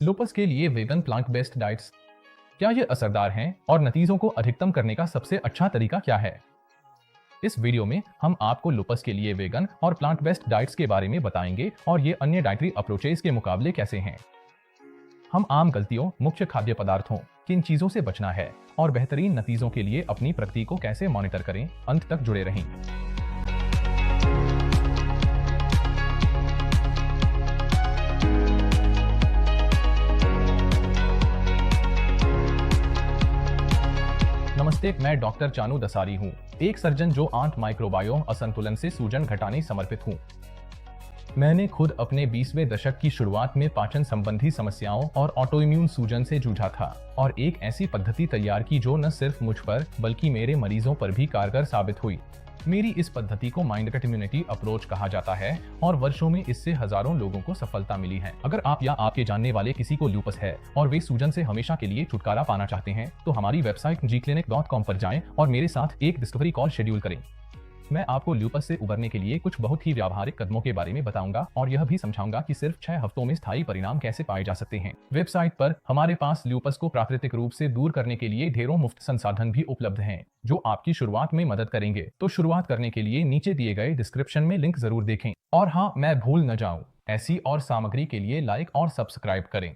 Loops के लिए vegan plant based diets क्या ये असरदार हैं और नतीजों को अधिकतम करने का सबसे अच्छा तरीका क्या है? इस वीडियो में हम आपको लूपस के लिए वेगन और प्लांट बेस्ड डाइट्स के बारे में बताएंगे और ये अन्य डाइटरी अप्रोचेस के मुकाबले कैसे हैं। हम आम गलतियों, मुख्य खाद्य पदार्थों, किन चीजों से बचना है और बेहतरीन नतीजों के लिए अपनी प्रगति को कैसे मॉनिटर करें। अंत तक जुड़े रहें। नमस्ते, मैं डॉक्टर चानू दसारी हूँ, एक सर्जन जो आंत माइक्रोबायोम असंतुलन से सूजन घटाने समर्पित हूँ। मैंने खुद अपने 20वें दशक की शुरुआत में पाचन संबंधी समस्याओं और ऑटोइम्यून सूजन से जूझा था और एक ऐसी पद्धति तैयार की जो न सिर्फ मुझ पर बल्कि मेरे मरीजों पर भी कारगर साबित हुई। मेरी इस पद्धति को माइंड कट इम्यूनिटी अप्रोच कहा जाता है और वर्षों में इससे हजारों लोगों को सफलता मिली है। अगर आप या आपके जानने वाले किसी को लूपस है और वे सूजन से हमेशा के लिए छुटकारा पाना चाहते हैं तो हमारी वेबसाइट gclinic.com पर जाएं और मेरे साथ एक डिस्कवरी कॉल शेड्यूल करें। मैं आपको लूपस से उबरने के लिए कुछ बहुत ही व्यावहारिक कदमों के बारे में बताऊंगा और यह भी समझाऊंगा कि सिर्फ 6 हफ्तों में स्थायी परिणाम कैसे पाए जा सकते हैं। वेबसाइट पर हमारे पास लूपस को प्राकृतिक रूप से दूर करने के लिए ढेरों मुफ्त संसाधन भी उपलब्ध हैं जो आपकी शुरुआत में मदद करेंगे। तो शुरुआत करने के लिए नीचे दिए गए डिस्क्रिप्शन में लिंक जरूर देखें। और हाँ, मैं भूल न जाऊं, ऐसी और सामग्री के लिए लाइक और सब्सक्राइब करें।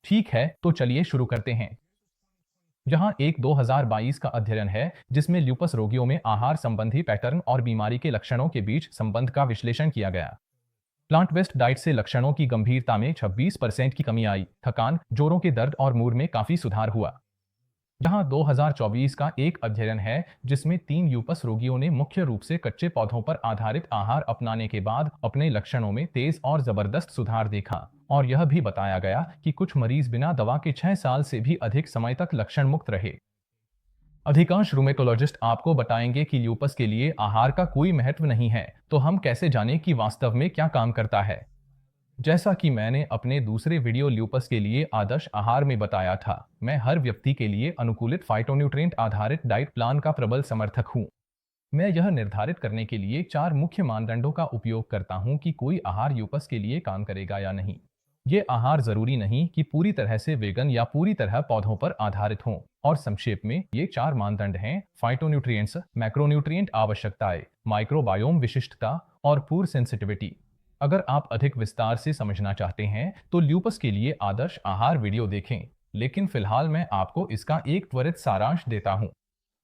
ठीक है, तो चलिए शुरू करते हैं। जहां एक 2022 का अध्ययन है जिसमें लूपस रोगियों में आहार संबंधी पैटर्न और बीमारी के लक्षणों के बीच संबंध का विश्लेषण किया गया। प्लांट बेस्ड डाइट से लक्षणों की गंभीरता में 26% की कमी आई, थकान, जोड़ों के दर्द और मूड में काफी सुधार हुआ। जहां 2024 का एक अध्ययन है जिसमें 3 लूपस रोगियों ने मुख्य रूप से कच्चे पौधों पर आधारित आहार अपनाने के बाद अपने लक्षणों में तेज और जबरदस्त सुधार देखा और यह भी बताया गया कि कुछ मरीज बिना दवा के 6 साल से भी अधिक समय तक लक्षण मुक्त रहे। अधिकांश रूमेटोलॉजिस्ट आपको बताएंगे कि लूपस के लिए आहार का कोई महत्व नहीं है, तो हम कैसे जानें कि वास्तव में क्या काम करता है। जैसा कि मैंने अपने दूसरे वीडियो लूपस के लिए आदर्श आहार में बताया था, मैं हर व्यक्ति के लिए अनुकूलित फाइटोन्यूट्रिएंट आधारित डाइट प्लान का प्रबल समर्थक हूं। मैं यह निर्धारित करने के लिए 4 मुख्य मानदंडों का उपयोग करता हूं कि कोई आहार लूपस के लिए काम करेगा या नहीं। ये आहार जरूरी नहीं कि पूरी तरह से वेगन या पूरी तरह पौधों पर आधारित हों और संक्षेप में ये 4 मानदंड हैं: फाइटोन्यूट्रिएंट्स, मैक्रोन्यूट्रिएंट आवश्यकताएं, माइक्रोबायोम विशिष्टता और पूर सेंसिटिविटी। अगर आप अधिक विस्तार से समझना चाहते हैं तो लूपस के लिए आदर्श आहार वीडियो देखें, लेकिन फिलहाल मैं आपको इसका एक त्वरित सारांश देता हूं।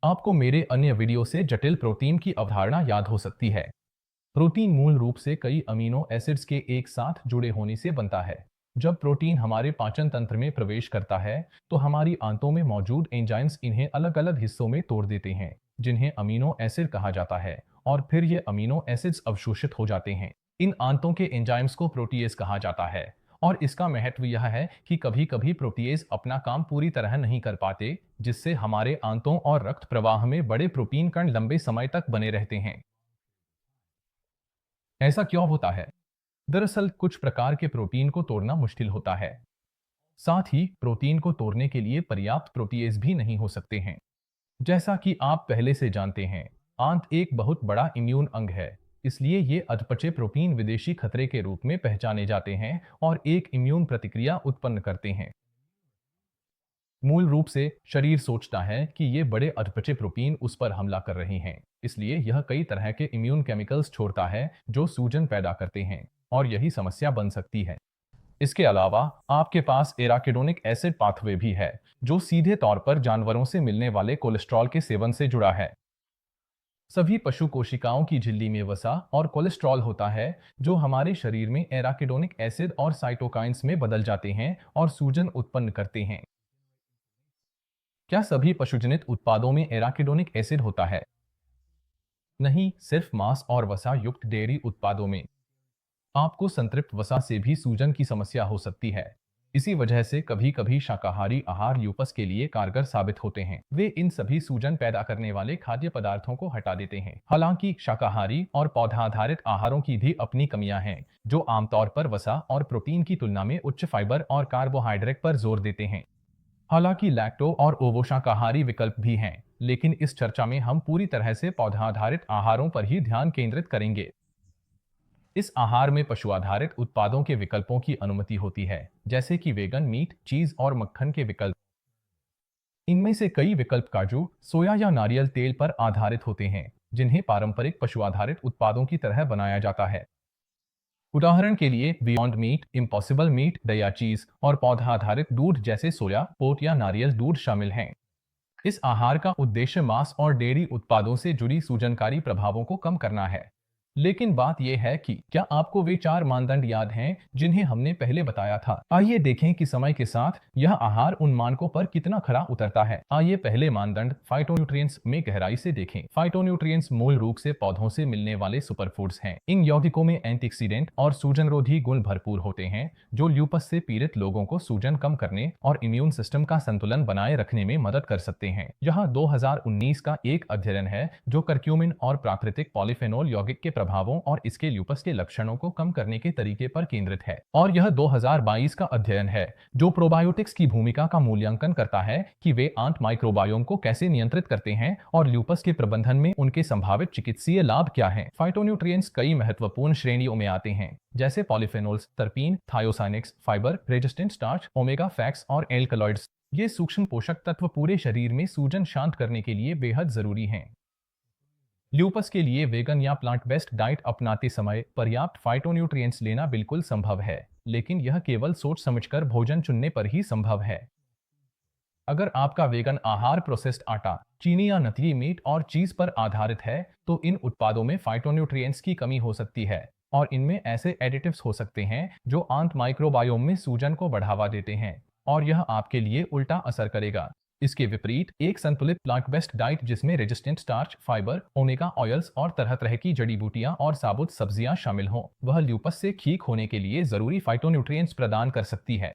आपको मेरे अन्य वीडियो से जटिल प्रोटीन की अवधारणा याद हो सकती है। प्रोटीन मूल रूप से कई अमीनो एसिड्स के एक साथ जुड़े होने से बनता है। जब प्रोटीन हमारे पाचन तंत्र में प्रवेश करता है तो हमारी आंतों में मौजूद एंजाइम्स इन्हें अलग अलग हिस्सों में तोड़ देते हैं जिन्हें अमीनो एसिड कहा जाता है और फिर ये अमीनो एसिड्स अवशोषित हो जाते हैं। इन आंतों के एंजाइम्स को प्रोटीएज कहा जाता है और इसका महत्व यह है कि कभी कभी प्रोटीएज अपना काम पूरी तरह नहीं कर पाते, जिससे हमारे आंतों और रक्त प्रवाह में बड़े प्रोटीन कण लंबे समय तक बने रहते हैं। ऐसा क्यों होता है? दरअसल कुछ प्रकार के प्रोटीन को तोड़ना मुश्किल होता है। साथ ही प्रोटीन को तोड़ने के लिए पर्याप्त प्रोटीएज भी नहीं हो सकते हैं। जैसा कि आप पहले से जानते हैं, आंत एक बहुत बड़ा इम्यून अंग है, इसलिए ये अधपचे प्रोटीन विदेशी खतरे के रूप में पहचाने जाते हैं और एक इम्यून प्रतिक्रिया उत्पन्न करते हैं। मूल रूप से शरीर सोचता है कि ये बड़े अधपचे प्रोटीन उस पर हमला कर रहे हैं, इसलिए यह कई तरह के इम्यून केमिकल्स छोड़ता है जो सूजन पैदा करते हैं और यही समस्या बन सकती है। इसके अलावा आपके पास एराकिडोनिक एसिड पाथवे भी है जो सीधे तौर पर जानवरों से मिलने वाले कोलेस्ट्रॉल के सेवन से जुड़ा है। सभी पशु कोशिकाओं की झिल्ली में वसा और कोलेस्ट्रॉल होता है जो हमारे शरीर में एराकिडोनिक एसिड और साइटोकाइंस में बदल जाते हैं और सूजन उत्पन्न करते हैं। क्या सभी पशुजनित उत्पादों में एराकिडोनिक एसिड होता है? नहीं, सिर्फ मांस और वसा युक्त डेयरी उत्पादों में। आपको संतृप्त वसा से भी सूजन की समस्या हो सकती है। इसी वजह से कभी कभी शाकाहारी आहार लूपस के लिए कारगर साबित होते हैं। वे इन सभी सूजन पैदा करने वाले खाद्य पदार्थों को हटा देते हैं। हालांकि शाकाहारी और पौधा आधारित आहारों की भी अपनी कमियां हैं जो आमतौर पर वसा और प्रोटीन की तुलना में उच्च फाइबर और कार्बोहाइड्रेट पर जोर देते हैं। हालांकि लैक्टो और ओवो शाकाहारी विकल्प भी हैं, लेकिन इस चर्चा में हम पूरी तरह से पौधा आधारित आहारों पर ही ध्यान केंद्रित करेंगे। इस आहार में पशु आधारित उत्पादों के विकल्पों की अनुमति होती है, जैसे कि वेगन मीट, चीज और मक्खन के विकल्प। इनमें से कई विकल्प काजू, सोया या नारियल तेल पर आधारित होते हैं, जिन्हें पारंपरिक पशु आधारित उत्पादों की तरह बनाया जाता है। उदाहरण के लिए बियॉन्ड मीट, इम्पॉसिबल मीट, दया चीज और पौधा आधारित दूध जैसे सोया, ओट या नारियल दूध शामिल हैं। इस आहार का उद्देश्य मांस और डेयरी उत्पादों से जुड़ी सूजनकारी प्रभावों को कम करना है। लेकिन बात यह है कि क्या आपको वे 4 मानदंड याद हैं जिन्हें हमने पहले बताया था? आइए देखें कि समय के साथ यह आहार उन मानकों पर कितना खरा उतरता है। आइए पहले मानदंड फाइटोन्यूट्रिएंट्स में गहराई से देखें। फाइटोन्यूट्रिएंट्स मूल रूप से पौधों से मिलने वाले सुपरफूड्स हैं। इन यौगिकों में एंटीऑक्सीडेंट और सूजनरोधी गुण भरपूर होते हैं, जो ल्यूपस से पीड़ित लोगों को सूजन कम करने और इम्यून सिस्टम का संतुलन बनाए रखने में मदद कर सकते हैं। यह 2019 का एक अध्ययन है जो करक्यूमिन और प्राकृतिक पॉलीफेनोल यौगिक के प्रभावों और इसके ल्यूपस के लक्षणों को कम करने के तरीके पर केंद्रित है। और यह 2022 का अध्ययन है जो प्रोबायोटिक्स की भूमिका का मूल्यांकन करता है कि वे आंत माइक्रोबायोम को कैसे नियंत्रित करते हैं और ल्यूपस के प्रबंधन में उनके संभावित चिकित्सीय लाभ क्या हैं। फाइटोन्यूट्रिएंट्स कई महत्वपूर्ण श्रेणियों में आते हैं, जैसे polyphenols, terpenes, thiocyanics, fibre, resistant starch, omega fats और एल्कलॉइड्स। ये सूक्ष्म पोषक तत्व पूरे शरीर में सूजन शांत करने के लिए बेहद जरूरी हैं। ल्यूपस के लिए वेगन या प्लांट बेस्ड डाइट अपनाते समय पर्याप्त फाइटोन्यूट्रिएंट्स लेना बिल्कुल संभव है, लेकिन यह केवल सोच समझकर भोजन चुनने पर ही संभव है। अगर आपका वेगन आहार प्रोसेस्ड आटा, चीनी या नकली मीट और चीज पर आधारित है, तो इन उत्पादों में फाइटोन्यूट्रिएंट्स की कमी हो सकती है और इनमें ऐसे एडिटिव्स हो सकते हैं जो आंत माइक्रोबायोम में सूजन को बढ़ावा देते हैं, और यह आपके लिए उल्टा असर करेगा। इसके विपरीत एक संतुलित प्लांट बेस्ड डाइट जिसमें resistant starch, fibre, omega oils और तरह तरह की जड़ी बूटियां और साबुत सब्जियां शामिल हों, वह ल्यूपस से ठीक होने के लिए जरूरी फाइटोन्यूट्रिएंट्स प्रदान कर सकती है।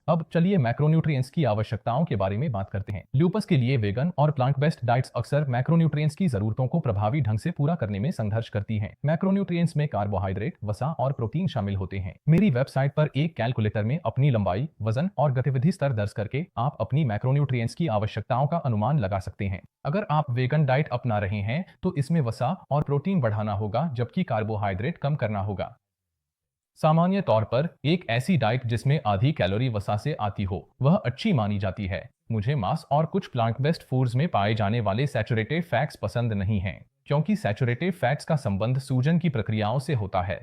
अब चलिए मैक्रोन्यूट्रिएंट्स की आवश्यकताओं के बारे में बात करते हैं। ल्यूपस के लिए वेगन और प्लांट बेस्ड डाइट्स अक्सर मैक्रोन्यूट्रिएंट्स की जरूरतों को प्रभावी ढंग से पूरा करने में संघर्ष करती हैं। मैक्रोन्यूट्रिएंट्स में कार्बोहाइड्रेट, वसा और प्रोटीन शामिल होते हैं। मेरी वेबसाइट पर एक कैलकुलेटर में अपनी लंबाई, वजन और गतिविधि स्तर दर्ज करके आप अपनी मैक्रोन्यूट्रिएंट्स की आवश्यकताओं का अनुमान लगा सकते हैं। अगर आप वेगन डाइट अपना रहे हैं तो इसमें वसा और प्रोटीन बढ़ाना होगा, जबकि कार्बोहाइड्रेट कम करना होगा। सामान्य तौर पर एक ऐसी डाइट जिसमें आधी कैलोरी वसा से आती हो वह अच्छी मानी जाती है। मुझे मांस और कुछ प्लांट बेस्ड फूड्स में पाए जाने वाले सैचुरेटेड फैट्स पसंद नहीं हैं, क्योंकि सैचुरेटेड फैट्स का संबंध सूजन की प्रक्रियाओं से होता है।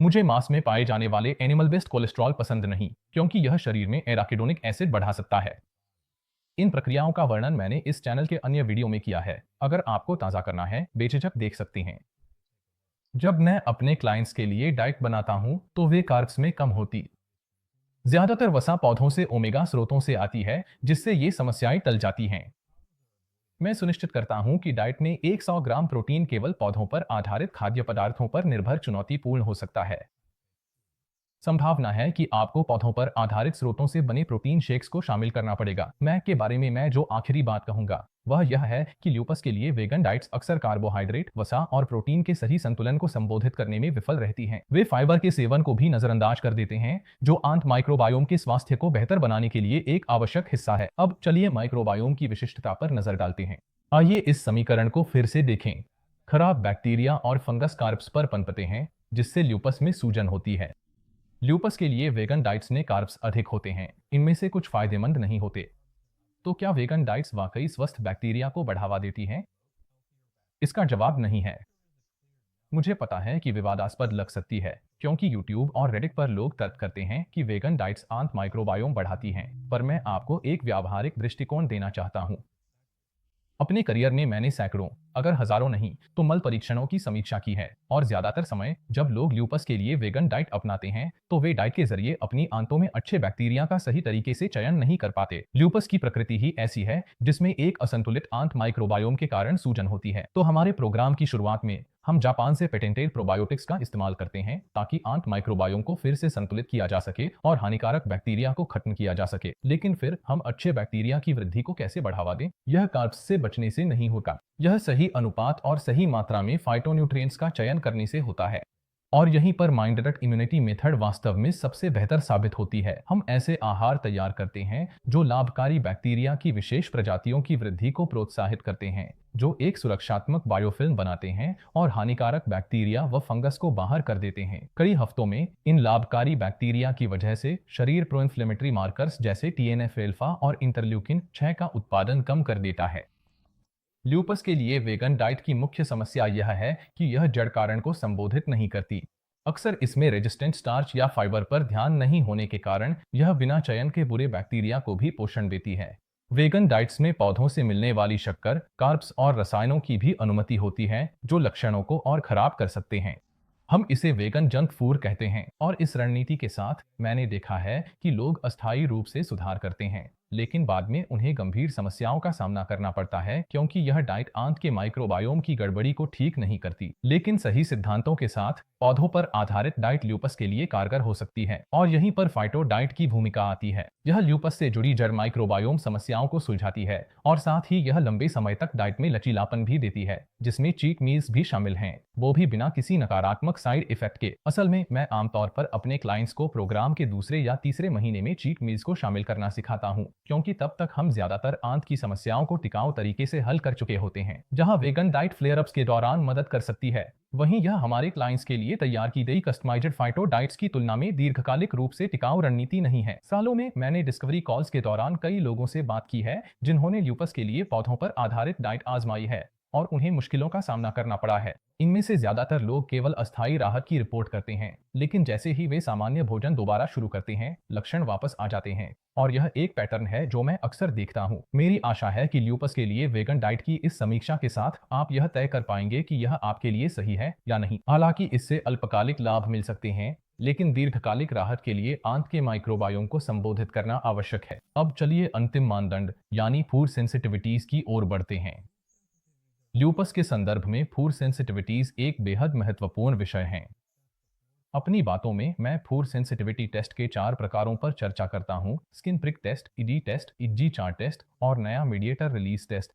मुझे मांस में पाए जाने वाले एनिमल बेस्ड कोलेस्ट्रॉल पसंद नहीं, क्योंकि यह शरीर में एराकिडोनिक एसिड बढ़ा सकता है। इन प्रक्रियाओं का वर्णन मैंने इस चैनल के अन्य वीडियो में किया है। अगर आपको ताज़ा करना है, बेझिझक देख सकते हैं। जब मैं अपने क्लाइंट्स के लिए डाइट बनाता हूं तो वे कार्ब्स में कम होती। ज्यादातर वसा पौधों से ओमेगा स्रोतों से आती है, जिससे ये समस्याएं टल जाती हैं। मैं सुनिश्चित करता हूं कि डाइट में 100 ग्राम प्रोटीन केवल पौधों पर आधारित खाद्य पदार्थों पर निर्भर चुनौतीपूर्ण हो सकता है। संभावना है कि आपको पौधों पर आधारित स्रोतों से बने प्रोटीन शेक्स को शामिल करना पड़ेगा। मैक के बारे में मैं जो आखिरी बात कहूंगा वह यह है कि ल्यूपस के लिए वेगन डाइट्स अक्सर कार्बोहाइड्रेट, वसा और प्रोटीन के सही संतुलन को संबोधित करने में विफल रहती हैं। वे फाइबर के सेवन को भी नजरअंदाज कर देते हैं, जो आंत माइक्रोबायोम के स्वास्थ्य को बेहतर बनाने के लिए एक आवश्यक हिस्सा है। अब चलिए माइक्रोबायोम की विशिष्टता पर नजर डालते हैं। आइए इस समीकरण को फिर से देखें। खराब बैक्टीरिया और फंगस कार्ब्स पर पनपते हैं, जिससे ल्यूपस में सूजन होती है। ल्यूपस के लिए वेगन डाइट्स में कार्ब्स अधिक होते हैं। इनमें से कुछ फायदेमंद नहीं होते। तो क्या वेगन डाइट्स वाकई स्वस्थ बैक्टीरिया को बढ़ावा देती हैं? इसका जवाब नहीं है। मुझे पता है कि विवादास्पद लग सकती है, क्योंकि YouTube और Reddit पर लोग तर्क करते हैं कि वेगन डाइट्स आंत माइक्रोबायोम बढ़ाती हैं, पर मैं आपको एक व्यावहारिक दृष्टिकोण देना चाहता हूं। अपने करियर में मैंने सैकड़ों, अगर हजारों नहीं तो मल परीक्षणों की समीक्षा की है, और ज्यादातर समय जब लोग ल्यूपस के लिए वेगन डाइट अपनाते हैं तो वे डाइट के जरिए अपनी आंतों में अच्छे बैक्टीरिया का सही तरीके से चयन नहीं कर पाते। ल्यूपस की प्रकृति ही ऐसी है जिसमें एक असंतुलित आंत माइक्रोबायोम के कारण सूजन होती है। तो हमारे प्रोग्राम की शुरुआत में हम जापान से पेटेंटेड प्रोबायोटिक्स का इस्तेमाल करते हैं ताकि आंत माइक्रोबायोम को फिर से संतुलित किया जा सके और हानिकारक बैक्टीरिया को खत्म किया जा सके। लेकिन फिर हम अच्छे बैक्टीरिया की वृद्धि को कैसे बढ़ावा दें? यह कार्ब्स से बचने से नहीं होगा। यह सही अनुपात और सही मात्रा में फाइटोन्यूट्रिएंट्स का चयन करने से होता है। और यहीं पर माइंड डाइट इम्यूनिटी मेथड वास्तव में सबसे बेहतर साबित होती है। हम ऐसे आहार तैयार करते हैं जो लाभकारी बैक्टीरिया की विशेष प्रजातियों की वृद्धि को प्रोत्साहित करते हैं, जो एक सुरक्षात्मक बायोफिल्म बनाते हैं और हानिकारक बैक्टीरिया व फंगस को बाहर कर देते हैं। कई हफ्तों में इन लाभकारी बैक्टीरिया की वजह से शरीर प्रो इन्फ्लेमेटरी मार्कर्स जैसे TNF अल्फा और इंटरल्यूकिन 6 का उत्पादन कम कर देता है। ल्यूपस के लिए वेगन डाइट की मुख्य समस्या यह है कि यह जड़ कारण को संबोधित नहीं करती। अक्सर इसमें रेजिस्टेंट स्टार्च या फाइबर पर ध्यान नहीं होने के कारण यह बिना चयन के बुरे बैक्टीरिया को भी पोषण देती है। वेगन डाइट्स में पौधों से मिलने वाली शक्कर, कार्ब्स और रसायनों की भी अनुमति होती है जो लक्षणों को और खराब कर सकते हैं। हम इसे वेगन जंक फूड कहते हैं और इस रणनीति के साथ मैंने देखा है कि लोग अस्थायी रूप से सुधार करते हैं, लेकिन बाद में उन्हें गंभीर समस्याओं का सामना करना पड़ता है क्योंकि यह डाइट आंत के माइक्रोबायोम की गड़बड़ी को ठीक नहीं करती। लेकिन सही सिद्धांतों के साथ पौधों पर आधारित डाइट ल्यूपस के लिए कारगर हो सकती है और यहीं पर फाइटो डाइट की भूमिका आती है। यह ल्यूपस से जुड़ी जड़ माइक्रोबायोम समस्याओं को सुलझाती है और साथ ही यह लंबे समय तक डाइट में लचीलापन भी देती है, जिसमें चीट मील्स भी शामिल हैं, वो भी बिना किसी नकारात्मक साइड इफेक्ट के। असल में मैं आमतौर पर अपने क्लाइंट्स को प्रोग्राम के दूसरे या तीसरे महीने में चीट मील्स को शामिल करना सिखाता हूँ, क्योंकि तब तक हम ज्यादातर आंत की समस्याओं को टिकाऊ तरीके से हल कर चुके होते हैं। जहां वेगन डाइट फ्लेयर अप्स के दौरान मदद कर सकती है, वहीं यह हमारे क्लाइंट्स के लिए तैयार की गई कस्टमाइज्ड फाइटो डाइट्स की तुलना में दीर्घकालिक रूप से टिकाऊ रणनीति नहीं है। सालों में मैंने डिस्कवरी कॉल्स के दौरान कई लोगों से बात की है जिन्होंने ल्यूपस के लिए पौधों पर आधारित डाइट आजमाई है और उन्हें मुश्किलों का सामना करना पड़ा है। इनमें से ज्यादातर लोग केवल अस्थायी राहत की रिपोर्ट करते हैं, लेकिन जैसे ही वे सामान्य भोजन दोबारा शुरू करते हैं, लक्षण वापस आ जाते हैं और यह एक पैटर्न है जो मैं अक्सर देखता हूँ। मेरी आशा है कि ल्यूपस के लिए वेगन डाइट की इस समीक्षा के साथ आप यह तय कर पाएंगे कि यह आपके लिए सही है या नहीं। हालांकि इससे अल्पकालिक लाभ मिल सकते हैं, लेकिन दीर्घकालिक राहत के लिए आंत के माइक्रोबायोम को संबोधित करना आवश्यक है। अब चलिए अंतिम मानदंड यानी फूड सेंसिटिविटीज की ओर बढ़ते हैं। ल्यूपस के संदर्भ में फूड सेंसिटिविटीज एक बेहद महत्वपूर्ण विषय हैं। अपनी बातों में मैं फूड सेंसिटिविटी टेस्ट के 4 प्रकारों पर चर्चा करता हूं: skin prick test, ID test, इजी चार्ट टेस्ट और नया मीडिएटर रिलीज टेस्ट।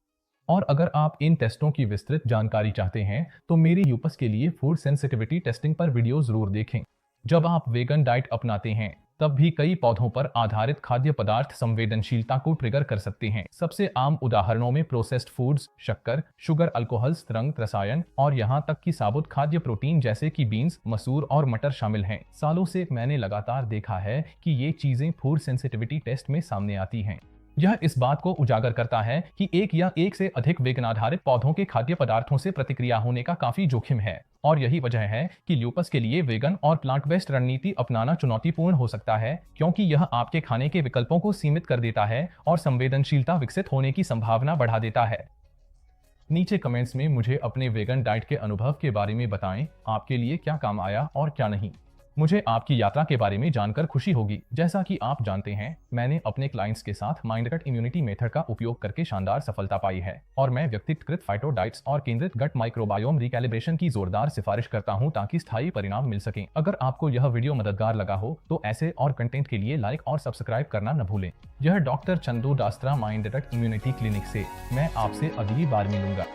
और अगर आप इन टेस्टों की विस्तृत जानकारी चाहते हैं तो मेरी ल्यूपस के लिए फूड सेंसिटिविटी टेस्टिंग पर वीडियो जरूर देखें। जब आप वेगन डाइट अपनाते हैं तब भी कई पौधों पर आधारित खाद्य पदार्थ संवेदनशीलता को ट्रिगर कर सकते हैं। सबसे आम उदाहरणों में प्रोसेस्ड फूड्स, शक्कर, शुगर, अल्कोहल्स, रंग, रसायन और यहां तक कि साबुत खाद्य प्रोटीन जैसे कि बीन्स, मसूर और मटर शामिल हैं। सालों से मैंने लगातार देखा है कि ये चीजें फूड सेंसिटिविटी टेस्ट में सामने आती हैं। यह इस बात को उजागर करता है कि एक या एक से अधिक वेगन आधारित पौधों के खाद्य पदार्थों से प्रतिक्रिया होने का काफी जोखिम है और यही वजह है कि ल्यूपस के लिए वेगन और प्लांट बेस्ड रणनीति अपनाना चुनौतीपूर्ण हो सकता है, क्योंकि यह आपके खाने के विकल्पों को सीमित कर देता है और संवेदनशीलता विकसित होने की संभावना बढ़ा देता है। नीचे कमेंट्स में मुझे अपने वेगन डाइट के अनुभव के बारे में बताएं, आपके लिए क्या काम आया और क्या नहीं। मुझे आपकी यात्रा के बारे में जानकर खुशी होगी। जैसा कि आप जानते हैं, मैंने अपने क्लाइंट्स के साथ माइंड डाइट इम्यूनिटी मेथड का उपयोग करके शानदार सफलता पाई है और मैं व्यक्तिकृत फाइटो डाइट्स और केंद्रित गट माइक्रोबायोम रिकैलिब्रेशन की जोरदार सिफारिश करता हूं ताकि स्थायी परिणाम मिल सकें। अगर आपको यह वीडियो मददगार लगा हो तो ऐसे और कंटेंट के लिए लाइक और सब्सक्राइब करना न भूलें। यह डॉक्टर चंदू डास्त्रा माइंड डाइट इम्यूनिटी क्लिनिक से मैं आपसे अगली बार मिलूंगा।